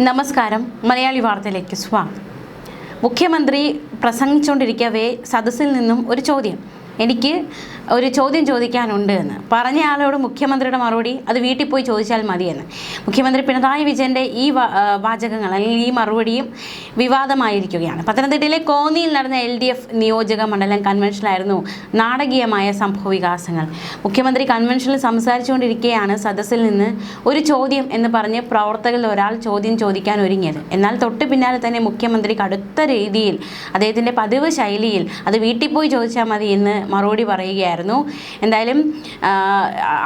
നമസ്കാരം മലയാളി വാർത്തയിലേക്ക് സ്വാഗതം. മുഖ്യമന്ത്രി പ്രസംഗിച്ചുകൊണ്ടിരിക്കവേ സദസ്സിൽ നിന്നും ഒരു ചോദ്യം, എനിക്ക് ഒരു ചോദ്യം ചോദിക്കാനുണ്ട് എന്ന് പറഞ്ഞ ആളോട് മുഖ്യമന്ത്രിയുടെ മറുപടി അത് വീട്ടിൽ പോയി ചോദിച്ചാൽ മതിയെന്ന്. മുഖ്യമന്ത്രി പിണറായി വിജയൻ്റെ ഈ വാചകങ്ങൾ അല്ലെങ്കിൽ ഈ മറുപടിയും വിവാദമായിരിക്കുകയാണ്. പത്തനംതിട്ടയിലെ കോന്നിയിൽ നടന്ന LDF നിയോജക മണ്ഡലം കൺവെൻഷനിലായിരുന്നു നാടകീയമായ സംഭവവികാസങ്ങൾ. മുഖ്യമന്ത്രി കൺവെൻഷനിൽ സംസാരിച്ചുകൊണ്ടിരിക്കെയാണ് സദസ്സിൽ നിന്ന് ഒരു ചോദ്യം എന്ന് പറഞ്ഞ് പ്രവർത്തകരിൽ ഒരാൾ ചോദ്യം ചോദിക്കാൻ ഒരുങ്ങിയത്. എന്നാൽ തൊട്ട് പിന്നാലെ തന്നെ മുഖ്യമന്ത്രി കടുത്ത രീതിയിൽ അദ്ദേഹത്തിൻ്റെ പതിവ് ശൈലിയിൽ അത് വീട്ടിൽ പോയി ചോദിച്ചാൽ മതി എന്ന് മറുപടി പറയുകയായിരുന്നു. എന്തായാലും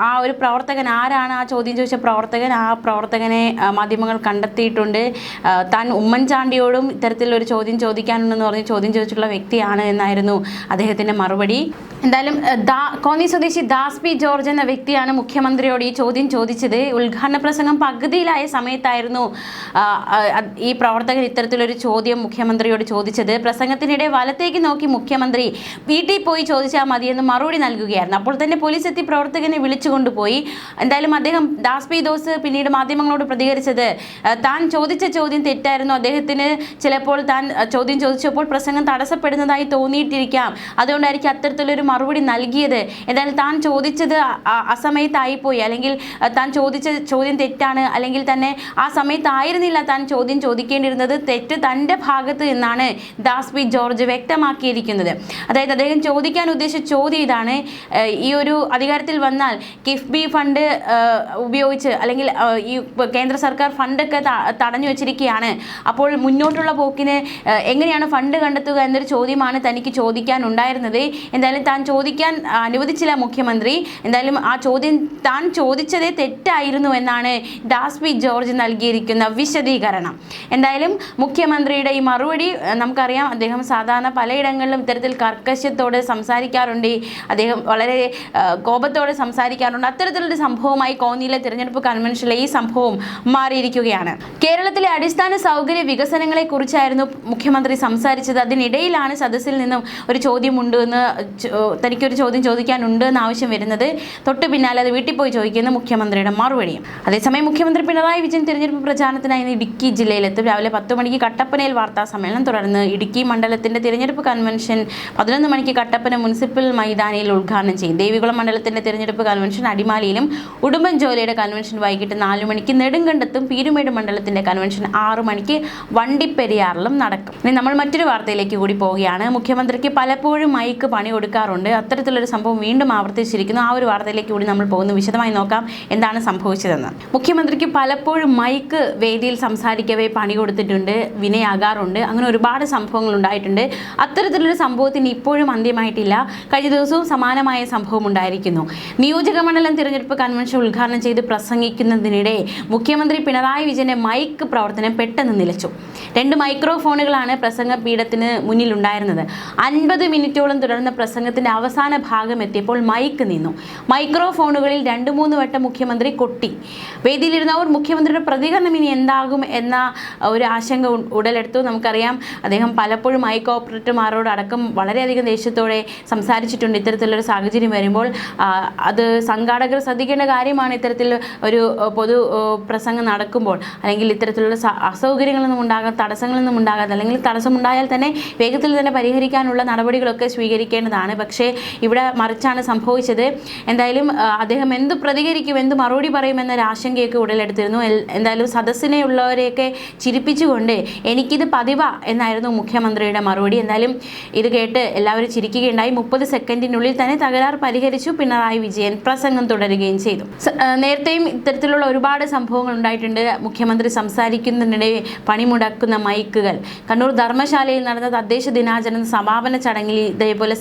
ആ ഒരു പ്രവർത്തകൻ ആരാണ്, ആ ചോദ്യം ചോദിച്ച പ്രവർത്തകൻ, ആ പ്രവർത്തകനെ മാധ്യമങ്ങൾ കണ്ടെത്തിയിട്ടുണ്ട്. താൻ ഉമ്മൻചാണ്ടിയോടും ഇത്തരത്തിലൊരു ചോദ്യം ചോദിക്കാനുണ്ടെന്ന് പറഞ്ഞ് ചോദ്യം ചോദിച്ചിട്ടുള്ള വ്യക്തിയാണ് എന്നായിരുന്നു അദ്ദേഹത്തിൻ്റെ മറുപടി. എന്തായാലും കോന്നി സ്വദേശി ദാസ് പി ജോർജ് എന്ന വ്യക്തിയാണ് മുഖ്യമന്ത്രിയോട് ഈ ചോദ്യം ചോദിച്ചത്. ഉദ്ഘാടന പ്രസംഗം പകുതിയിലായ സമയത്തായിരുന്നു ഈ പ്രവർത്തകൻ ഇത്തരത്തിലൊരു ചോദ്യം മുഖ്യമന്ത്രിയോട് ചോദിച്ചത്. പ്രസംഗത്തിനിടെ വലത്തേക്ക് നോക്കി മുഖ്യമന്ത്രി വീട്ടിൽ പോയി ചോദിച്ചാൽ മതിയെന്ന് മറുപടി നൽകുകയായിരുന്നു. അപ്പോൾ തന്നെ പോലീസ് എത്തി പ്രവർത്തകനെ വിളിച്ചു കൊണ്ടുപോയി. എന്തായാലും ദാസ് പി ജോർജ് പിന്നീട് മാധ്യമങ്ങളോട് പ്രതികരിച്ചത് താൻ ചോദിച്ച ചോദ്യം തെറ്റായിരുന്നു, അദ്ദേഹത്തിന് ചിലപ്പോൾ താൻ ചോദ്യം ചോദിച്ചപ്പോൾ പ്രസംഗം തടസ്സപ്പെടുന്നതായി തോന്നിയിട്ടിരിക്കാം, അതുകൊണ്ടായിരിക്കും അത്തരത്തിലൊരു മറുപടി നൽകിയത്. എന്തായാലും താൻ ചോദിച്ചത് അസമയത്തായിപ്പോയി, അല്ലെങ്കിൽ താൻ ചോദിച്ച ചോദ്യം തെറ്റാണ്, അല്ലെങ്കിൽ തന്നെ ആ സമയത്തായിരുന്നില്ല താൻ ചോദ്യം ചോദിക്കേണ്ടിയിരുന്നത്, തെറ്റ് തൻ്റെ ഭാഗത്ത് നിന്നാണ് ദാസ് പി ജോർജ് വ്യക്തമാക്കിയിരിക്കുന്നത്. അതായത് അദ്ദേഹം ചോദിക്കാൻ ഉദ്ദേശിച്ച ചോദ്യം ഇതാണ്: ഈ ഒരു അധികാരത്തിൽ വന്നാൽ കിഫ്ബി ഫണ്ട് ഉപയോഗിച്ച്, അല്ലെങ്കിൽ ഈ കേന്ദ്ര സർക്കാർ ഫണ്ടൊക്കെ തടഞ്ഞു വെച്ചിരിക്കുകയാണ്, അപ്പോൾ മുന്നോട്ടുള്ള പോക്കിന് എങ്ങനെയാണ് ഫണ്ട് കണ്ടെത്തുക എന്നൊരു ചോദ്യമാണ് തനിക്ക് ചോദിക്കാൻ ഉണ്ടായിരുന്നത്. എന്തായാലും താൻ ചോദിക്കാൻ അനുവദിച്ചില്ല മുഖ്യമന്ത്രി. എന്തായാലും ആ ചോദ്യം താൻ ചോദിച്ചതേ തെറ്റായിരുന്നു എന്നാണ് ദാസ് പി ജോർജ് നൽകിയിരിക്കുന്ന വിശദീകരണം. എന്തായാലും മുഖ്യമന്ത്രിയുടെ ഈ മറുപടി നമുക്കറിയാം, അദ്ദേഹം സാധാരണ പലയിടങ്ങളിലും ഇത്തരത്തിൽ കർക്കശത്തോടെ സംസാരിക്കാറുണ്ട്, അദ്ദേഹം വളരെ കോപത്തോടെ സംസാരിക്കാറുണ്ട്. അത്തരത്തിലൊരു സംഭവമായി കോന്നിയിലെ തിരഞ്ഞെടുപ്പ് കൺവെൻഷനിലെ ഈ സംഭവം മാറിയിരിക്കുകയാണ്. കേരളത്തിലെ അടിസ്ഥാന സൗകര്യ വികസനങ്ങളെ കുറിച്ചായിരുന്നു മുഖ്യമന്ത്രി സംസാരിച്ചത്. അതിനിടയിലാണ് സദസ്സിൽ നിന്നും ഒരു ചോദ്യമുണ്ട് എന്ന്, തനിക്കൊരു ചോദ്യം ചോദിക്കാനുണ്ട് എന്ന് ആവശ്യം വരുന്നത്. തൊട്ട് പിന്നാലെ അത് വീട്ടിൽ പോയി ചോദിക്കുന്ന മുഖ്യമന്ത്രിയുടെ മറുപടിയും. അതേസമയം മുഖ്യമന്ത്രി പിണറായി വിജയൻ തിരഞ്ഞെടുപ്പ് പ്രചാരണത്തിനായി ഇടുക്കി ജില്ലയിലെത്തും. രാവിലെ 10 മണിക്ക് കട്ടപ്പനയിൽ വാർത്താ സമ്മേളനം, തുടർന്ന് ഇടുക്കി മണ്ഡലത്തിന്റെ തിരഞ്ഞെടുപ്പ് കൺവെൻഷൻ 11 മണിക്ക് കട്ടപ്പന മുനിസിപ്പൽ മൈതാനിയിൽ ഉദ്ഘാടനം ചെയ്യും. ദേവികുളം മണ്ഡലത്തിന്റെ തിരഞ്ഞെടുപ്പ് കൺവെൻഷൻ അടിമാലിയിലും, ഉടുമ്പൻചോലയുടെ കൺവെൻഷൻ വൈകിട്ട് 4 മണിക്ക് നെടുങ്കണ്ടത്തും, പീരുമേട് മണ്ഡലത്തിന്റെ കൺവെൻഷൻ 6 മണിക്ക് വണ്ടിപ്പെരിയാറിലും നടക്കും. ഇനി നമ്മൾ മറ്റൊരു വാർത്തയിലേക്ക് കൂടി പോവുകയാണ്. മുഖ്യമന്ത്രിക്ക് പലപ്പോഴും മൈക്ക് പണി കൊടുക്കാറുണ്ട്, അത്തരത്തിലൊരു സംഭവം വീണ്ടും ആവർത്തിച്ചിരിക്കുന്നു. ആ ഒരു വാർത്തയിലേക്ക് കൂടി നമ്മൾ പോകുന്നു. വിശദമായി നോക്കാം എന്താണ് സംഭവിച്ചതെന്ന്. മുഖ്യമന്ത്രിക്ക് പലപ്പോഴും മൈക്ക് വേദിയിൽ സംസാരിക്കവേ പണി കൊടുത്തിട്ടുണ്ട്, വിനയാകാറുണ്ട്. അങ്ങനെ ഒരുപാട് സംഭവങ്ങൾ ഉണ്ടായിട്ടുണ്ട്. അത്തരത്തിലൊരു സംഭവത്തിന് ഇപ്പോഴും അന്ത്യമായിട്ടില്ല. കഴിഞ്ഞ ദിവസവും സമാനമായ സംഭവം ഉണ്ടായിരിക്കുന്നു. നിയോജക മണ്ഡലം തിരഞ്ഞെടുപ്പ് കൺവെൻഷൻ ഉദ്ഘാടനം ചെയ്ത് പ്രസംഗിക്കുന്നതിനിടെ മുഖ്യമന്ത്രി പിണറായി വിജയന്റെ മൈക്ക് പ്രവർത്തനം പെട്ടെന്ന് നിലച്ചു. 2 മൈക്രോഫോണുകളാണ് പ്രസംഗ പീഠത്തിന് മുന്നിലുണ്ടായിരുന്നത്. 50 മിനിറ്റോളം തുടർന്ന പ്രസംഗത്തിന്റെ അവസാന ഭാഗം എത്തിയപ്പോൾ മൈക്ക് നിന്നു. മൈക്രോഫോണുകളിൽ 2-3 വട്ടം മുഖ്യമന്ത്രി കൊട്ടി. വേദിയിലിരുന്നവർ മുഖ്യമന്ത്രിയുടെ പ്രതികരണം ഇനി എന്താകും എന്ന ഒരു ആശങ്ക ഉടലെടുത്തു. നമുക്കറിയാം, അദ്ദേഹം പലപ്പോഴും മൈക്ക് ഓപ്പറേറ്റർമാരോട് അടക്കം വളരെയധികം ദേഷ്യത്തോടെ സംസാരിച്ചിട്ടുണ്ട്. ഇത്തരത്തിലൊരു സാഹചര്യം വരുമ്പോൾ അത് സംഘാടകർ ശ്രദ്ധിക്കേണ്ട കാര്യമാണ്. ഇത്തരത്തിൽ ഒരു പൊതു പ്രസംഗം നടക്കുമ്പോൾ, അല്ലെങ്കിൽ ഇത്തരത്തിലുള്ള അസൗകര്യങ്ങളൊന്നും ഉണ്ടാകാതെ, തടസ്സങ്ങളൊന്നും ഉണ്ടാകാതെ, അല്ലെങ്കിൽ തടസ്സമുണ്ടായാൽ തന്നെ വേഗത്തിൽ തന്നെ പരിഹരിക്കാനുള്ള നടപടികളൊക്കെ സ്വീകരിക്കേണ്ടതാണ്. പക്ഷേ ഇവിടെ മറിച്ചാണ് സംഭവിച്ചത്. എന്തായാലും അദ്ദേഹം എന്ത് പ്രതികരിക്കും, എന്ത് മറുപടി പറയുമെന്നൊരു ആശങ്കയൊക്കെ ഉടലെടുത്തിരുന്നു. എന്തായാലും സദസ്സിനെ ഉള്ളവരെയൊക്കെ ചിരിപ്പിച്ചുകൊണ്ട് എനിക്കിത് പതിവാ എന്നായിരുന്നു മുഖ്യമന്ത്രിയുടെ മറുപടി. എന്തായാലും ഇത് കേട്ട് എല്ലാവരും ചിരിക്കുകയുണ്ടായി. 30 സെക്കൻഡിനുള്ളിൽ തന്നെ തകരാർ പരിഹരിച്ചു പിണറായി വിജയൻ പ്രസംഗം തുടരുകയും ചെയ്തു. നേരത്തെയും ഇത്തരത്തിലുള്ള ഒരുപാട് സംഭവങ്ങൾ ഉണ്ടായിട്ടുണ്ട്. മുഖ്യമന്ത്രി സംസാരിക്കുന്നതിനിടെ പണിമുടക്കുന്ന മൈക്കുകൾ. കണ്ണൂർ ധർമ്മശാലയിൽ നടന്ന തദ്ദേശ ദിനാചരണ സമാപന ചടങ്ങിൽ ഇതേപോലെ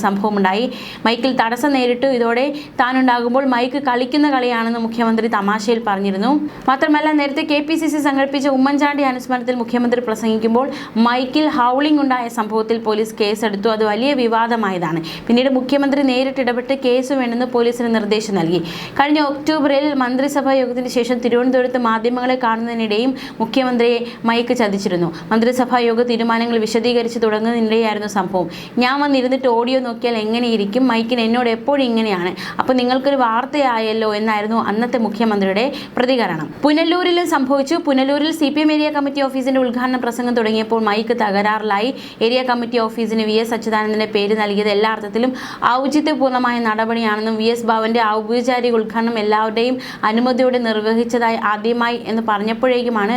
സംഭവമുണ്ടായി. മൈക്കിൽ തടസ്സം നേരിട്ടു. ഇതോടെ താനുണ്ടാകുമ്പോൾ മൈക്ക് കളിക്കുന്ന കളിയാണെന്ന് മുഖ്യമന്ത്രി തമാശയിൽ പറഞ്ഞിരുന്നു. മാത്രമല്ല, നേരത്തെ KPCC സംഘടിപ്പിച്ച ഉമ്മൻചാണ്ടി അനുസ്മരണത്തിൽ മുഖ്യമന്ത്രി പ്രസംഗിക്കുമ്പോൾ മൈക്കിൽ ഹൗളിംഗ് ഉണ്ടായ സംഭവത്തിൽ പോലീസ് കേസെടുത്തു. അത് വലിയ വിവാദമായിരുന്നു. വിവാദമായതാണ്. പിന്നീട് മുഖ്യമന്ത്രി നേരിട്ട് ഇടപെട്ട് കേസ് വേണ്ടെന്ന് പോലീസിന് നിർദ്ദേശം നൽകി. കഴിഞ്ഞ ഒക്ടോബറിൽ മന്ത്രിസഭാ യോഗത്തിന് ശേഷം തിരുവനന്തപുരത്ത് മാധ്യമങ്ങളെ കാണുന്നതിനിടെയും മുഖ്യമന്ത്രിയെ മൈക്ക് ചതിച്ചിരുന്നു. മന്ത്രിസഭാ യോഗ തീരുമാനങ്ങൾ വിശദീകരിച്ച് തുടങ്ങുന്നതിനിടെയായിരുന്നു സംഭവം. ഞാൻ വന്നിരുന്നിട്ട് ഓഡിയോ നോക്കിയാൽ എങ്ങനെയിരിക്കും, മൈക്കിന് എന്നോട് എപ്പോഴും ഇങ്ങനെയാണ്, അപ്പോൾ നിങ്ങൾക്കൊരു വാർത്തയായല്ലോ എന്നായിരുന്നു അന്നത്തെ മുഖ്യമന്ത്രിയുടെ പ്രതികരണം. പുനലൂരിലും സംഭവിച്ചു. പുനലൂരിൽ CPM ഏരിയ കമ്മിറ്റി ഓഫീസിന്റെ ഉദ്ഘാടന പ്രസംഗം തുടങ്ങിയപ്പോൾ മൈക്ക് തകരാറിലായി. ഏരിയ കമ്മിറ്റി ഓഫീസിന് VS അച്യുതാനന്ദന്റെ പേര് നൽകിയത് എല്ലാ അർത്ഥത്തിലും ഔചിത്യപൂർണ്ണമായ നടപടിയാണെന്നും VS ഭവന്റെ ഔപചാരിക ഉദ്ഘാടനം എല്ലാവരുടെയും അനുമതിയോടെ നിർവഹിച്ചതായി ആദ്യമായി എന്ന് പറഞ്ഞപ്പോഴേക്കുമാണ്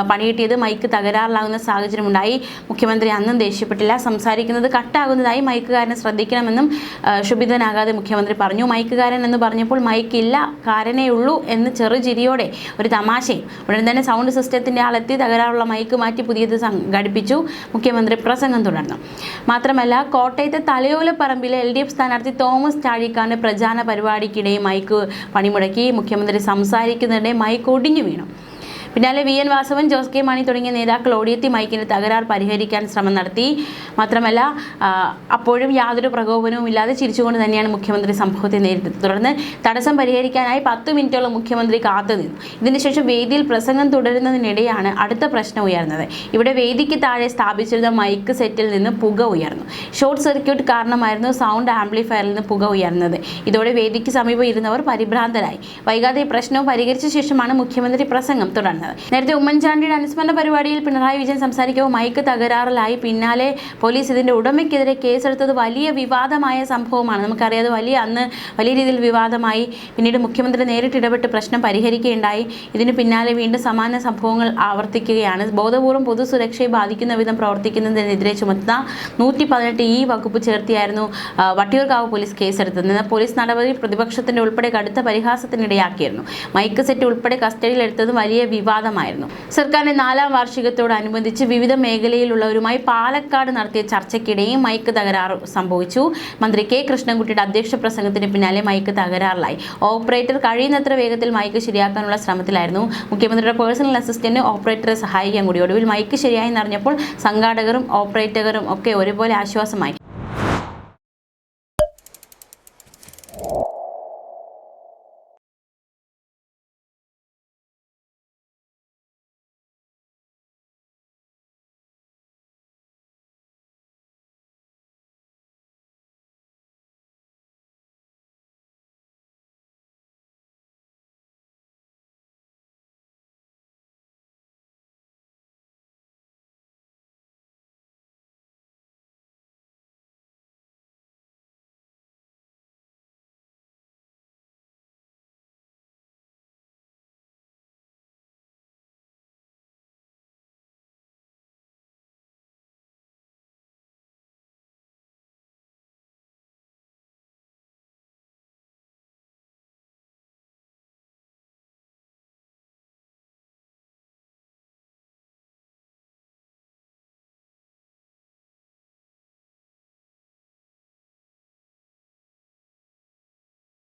പണികിട്ടിയത്. മൈക്ക് തകരാറിലാകുന്ന സാഹചര്യമുണ്ടായി. മുഖ്യമന്ത്രി അന്നും ദേഷ്യപ്പെട്ടില്ല. സംസാരിക്കുന്നത് കട്ടാകുന്നതായി മൈക്കുകാരനെ ശ്രദ്ധിക്കണമെന്നും ക്ഷുഭിതനാകാതെ മുഖ്യമന്ത്രി പറഞ്ഞു. മൈക്കുകാരൻ എന്ന് പറഞ്ഞപ്പോൾ മൈക്ക് ഇല്ല, കാരനേ ഉള്ളൂ എന്ന് ചെറുചിരിയോടെ ഒരു തമാശയും. ഉടൻ തന്നെ സൗണ്ട് സിസ്റ്റത്തിന്റെ ആളെത്തി തകരാറുള്ള മൈക്ക് മാറ്റി പുതിയത് സംഘടിപ്പിച്ചു. മുഖ്യമന്ത്രി പ്രസംഗം തുടർന്നു. മാത്രമല്ല, കോട്ടയത്തെ തലയോലപ്പറമ്പിലെ LDF സ്ഥാനാർത്ഥി തോമസ് ചാഴിക്കാന്റെ പ്രചാരണ പരിപാടിക്കിടെ മൈക്ക് പണിമുടക്കി. മുഖ്യമന്ത്രി സംസാരിക്കുന്നതിനിടെ മൈക്ക് ഒടിഞ്ഞു വീണു. പിന്നാലെ VN വാസവൻ, ജോസ് കെ മാണി തുടങ്ങിയ നേതാക്കൾ ഓടിയെത്തി മൈക്കിന്റെ തകരാർ പരിഹരിക്കാൻ ശ്രമം നടത്തി. മാത്രമല്ല, അപ്പോഴും യാതൊരു പ്രകോപനവും ഇല്ലാതെ ചിരിച്ചുകൊണ്ട് തന്നെയാണ് മുഖ്യമന്ത്രി സംഭവത്തെ നേരിട്ടത്. തുടർന്ന് തടസ്സം പരിഹരിക്കാനായി 10 മിനിറ്റോളം മുഖ്യമന്ത്രി കാത്തുനിന്നു. ഇതിനുശേഷം വേദിയിൽ പ്രസംഗം തുടരുന്നതിനിടെയാണ് അടുത്ത പ്രശ്നം ഉയർന്നത്. ഇവിടെ വേദിക്ക് താഴെ സ്ഥാപിച്ചിരുന്ന മൈക്ക് സെറ്റിൽ നിന്ന് പുക ഉയർന്നു. ഷോർട്ട് സർക്യൂട്ട് കാരണമായിരുന്നു സൗണ്ട് ആംപ്ലിഫയറിൽ നിന്ന് പുക ഉയർന്നത്. ഇതോടെ വേദിക്ക് സമീപം ഇരുന്നവർ പരിഭ്രാന്തരായി. വൈകാതെ ഈ പ്രശ്നവും പരിഹരിച്ച ശേഷമാണ് മുഖ്യമന്ത്രി പ്രസംഗം തുടർന്നത്. നേരത്തെ ഉമ്മൻചാണ്ടിയുടെ അനുസ്മരണ പരിപാടിയിൽ പിണറായി വിജയൻ സംസാരിക്കുമ്പോൾ മൈക്ക് തകരാറിലായി. പിന്നാലെ പോലീസ് ഇതിന്റെ ഉടമയ്ക്കെതിരെ കേസെടുത്തത് വലിയ വിവാദമായ സംഭവമാണ്. നമുക്കറിയാതെ അന്ന് വലിയ രീതിയിൽ വിവാദമായി. പിന്നീട് മുഖ്യമന്ത്രി നേരിട്ട് ഇടപെട്ട് പ്രശ്നം പരിഹരിക്കുകയുണ്ടായി. ഇതിന് പിന്നാലെ വീണ്ടും സമാന സംഭവങ്ങൾ ആവർത്തിക്കുകയാണ്. ബോധപൂർവ്വം പൊതുസുരക്ഷയെ ബാധിക്കുന്ന വിധം പ്രവർത്തിക്കുന്നതിനെതിരെ ചുമത്തുന്ന 118 വകുപ്പ് ചേർത്തിയായിരുന്നു വട്ടിയൂർക്കാവ് പോലീസ് കേസെടുത്തത്. പോലീസ് നടപടി പ്രതിപക്ഷത്തിന്റെ ഉൾപ്പെടെ കടുത്ത പരിഹാസത്തിനിടയാക്കിയിരുന്നു. മൈക്ക് സെറ്റ് ഉൾപ്പെടെ കസ്റ്റഡിയിലെടുത്തതും വലിയ വിവാദമായിരുന്നു. സർക്കാരിന്റെ 4ാം വാർഷികത്തോടനുബന്ധിച്ച് വിവിധ മേഖലയിലുള്ളവരുമായി പാലക്കാട് നടത്തിയ ചർച്ചയ്ക്കിടെയും മൈക്ക് തകരാറ് സംഭവിച്ചു. മന്ത്രി K കൃഷ്ണൻകുട്ടിയുടെ അധ്യക്ഷ പ്രസംഗത്തിന് പിന്നാലെ മൈക്ക് തകരാറിലായി. ഓപ്പറേറ്റർ കഴിയുന്നത്ര വേഗത്തിൽ മൈക്ക് ശരിയാക്കാനുള്ള ശ്രമത്തിലായിരുന്നു. മുഖ്യമന്ത്രിയുടെ പേഴ്സണൽ അസിസ്റ്റന്റ് ഓപ്പറേറ്ററെ സഹായിക്കാൻ കൂടി. ഒടുവിൽ മൈക്ക് ശരിയായി എന്നറിഞ്ഞപ്പോൾ സംഘാടകരും ഓപ്പറേറ്ററും ഒക്കെ ഒരുപോലെ ആശ്വാസമായി.